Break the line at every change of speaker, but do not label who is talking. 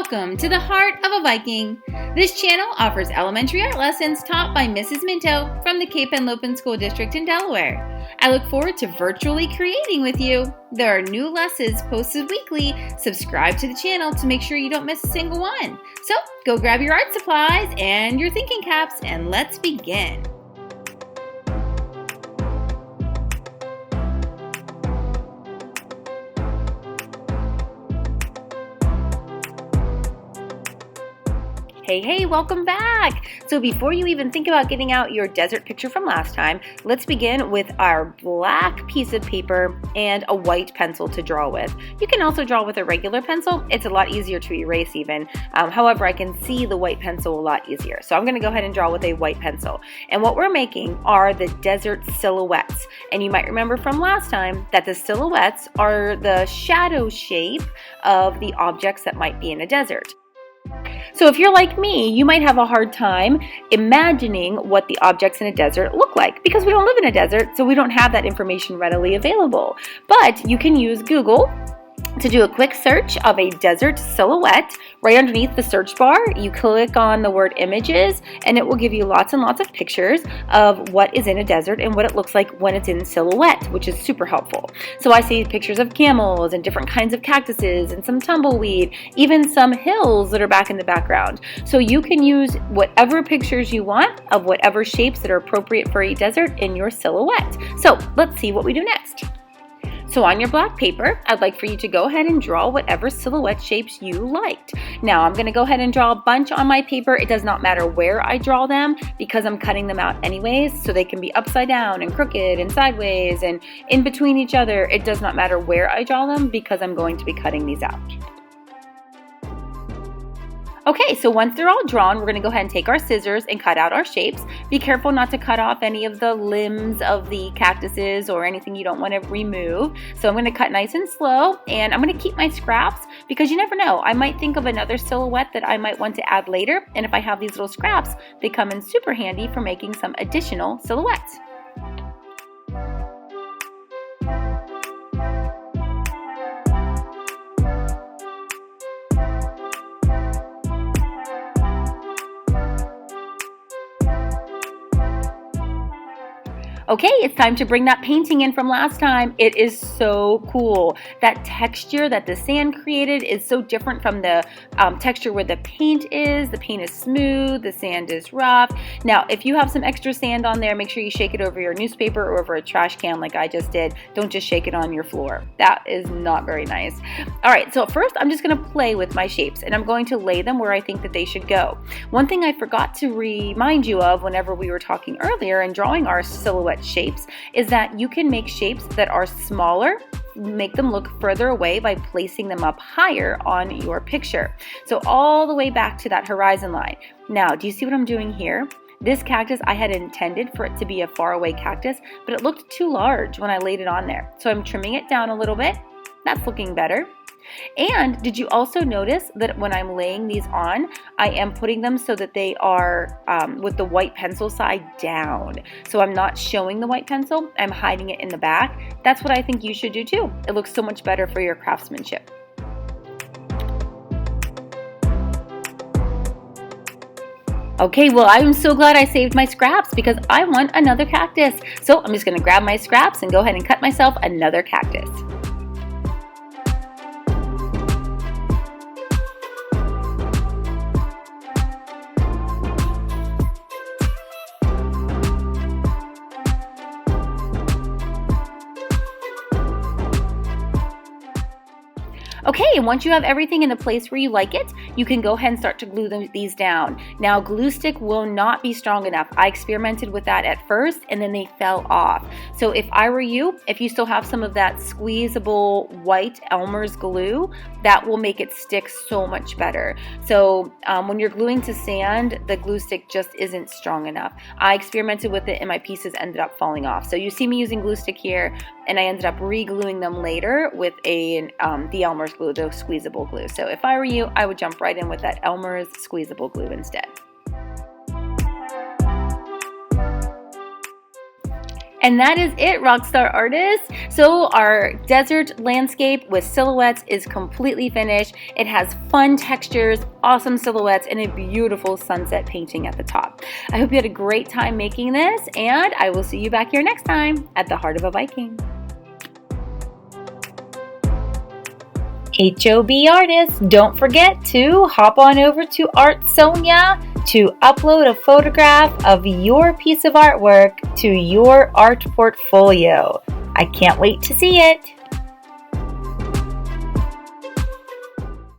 Welcome to the Heart of a Viking. This channel offers elementary art lessons taught by Mrs. Minto from the Cape Henlopen School District in Delaware. I look forward to virtually creating with you. There are new lessons posted weekly. Subscribe to the channel to make sure you don't miss a single one. So go grab your art supplies and your thinking caps and let's begin. Hey, welcome back! So before you even think about getting out your desert picture from last time, let's begin with our black piece of paper and a white pencil to draw with. You can also draw with a regular pencil. It's a lot easier to erase even. However, I can see the white pencil a lot easier. So I'm going to go ahead and draw with a white pencil. And what we're making are the desert silhouettes. And you might remember from last time that the silhouettes are the shadow shape of the objects that might be in a desert. So if you're like me, you might have a hard time imagining what the objects in a desert look like because we don't live in a desert, so we don't have that information readily available. But you can use Google to do a quick search of a desert silhouette. Right underneath the search bar, you click on the word images and it will give you lots and lots of pictures of what is in a desert and what it looks like when it's in silhouette, which is super helpful. So I see pictures of camels and different kinds of cactuses and some tumbleweed, even some hills that are back in the background. So you can use whatever pictures you want of whatever shapes that are appropriate for a desert in your silhouette. So let's see what we do next. So on your black paper, I'd like for you to go ahead and draw whatever silhouette shapes you liked. Now I'm going to go ahead and draw a bunch on my paper. It does not matter where I draw them because I'm cutting them out anyways, so they can be upside down and crooked and sideways and in between each other. It does not matter where I draw them because I'm going to be cutting these out. Okay, so once they're all drawn, we're going to go ahead and take our scissors and cut out our shapes. Be careful not to cut off any of the limbs of the cactuses or anything you don't want to remove. So I'm going to cut nice and slow, and I'm going to keep my scraps because you never know. I might think of another silhouette that I might want to add later, and if I have these little scraps, they come in super handy for making some additional silhouettes. Okay, it's time to bring that painting in from last time. It is so cool. That texture that the sand created is so different from the texture where the paint is. The paint is smooth, the sand is rough. Now, if you have some extra sand on there, make sure you shake it over your newspaper or over a trash can like I just did. Don't just shake it on your floor. That is not very nice. All right, so first I'm just gonna play with my shapes and I'm going to lay them where I think that they should go. One thing I forgot to remind you of whenever we were talking earlier and drawing our silhouette shapes is that you can make shapes that are smaller, make them look further away by placing them up higher on your picture. So all the way back to that horizon line. Now, do you see what I'm doing here? This cactus, I had intended for it to be a faraway cactus, but it looked too large when I laid it on there. So I'm trimming it down a little bit. That's looking better. And did you also notice that when I'm laying these on, I am putting them so that they are with the white pencil side down. So I'm not showing the white pencil, I'm hiding it in the back. That's what I think you should do too. It looks so much better for your craftsmanship. Okay, well, I'm so glad I saved my scraps because I want another cactus. So I'm just gonna grab my scraps and go ahead and cut myself another cactus. Okay, and once you have everything in the place where you like it, you can go ahead and start to glue these down. Now, glue stick will not be strong enough. I experimented with that at first and then they fell off. So if I were you, if you still have some of that squeezable white Elmer's glue, that will make it stick so much better. So when you're gluing to sand, the glue stick just isn't strong enough. I experimented with it and my pieces ended up falling off. So you see me using glue stick here, and I ended up re-gluing them later with the Elmer's glue, the squeezable glue. So if I were you, I would jump right in with that Elmer's squeezable glue instead. And that is it, Rockstar artists. So our desert landscape with silhouettes is completely finished. It has fun textures, awesome silhouettes, and a beautiful sunset painting at the top. I hope you had a great time making this, and I will see you back here next time at the Heart of a Viking. HOB artists, don't forget to hop on over to ArtSonia to upload a photograph of your piece of artwork to your art portfolio. I can't wait to see it.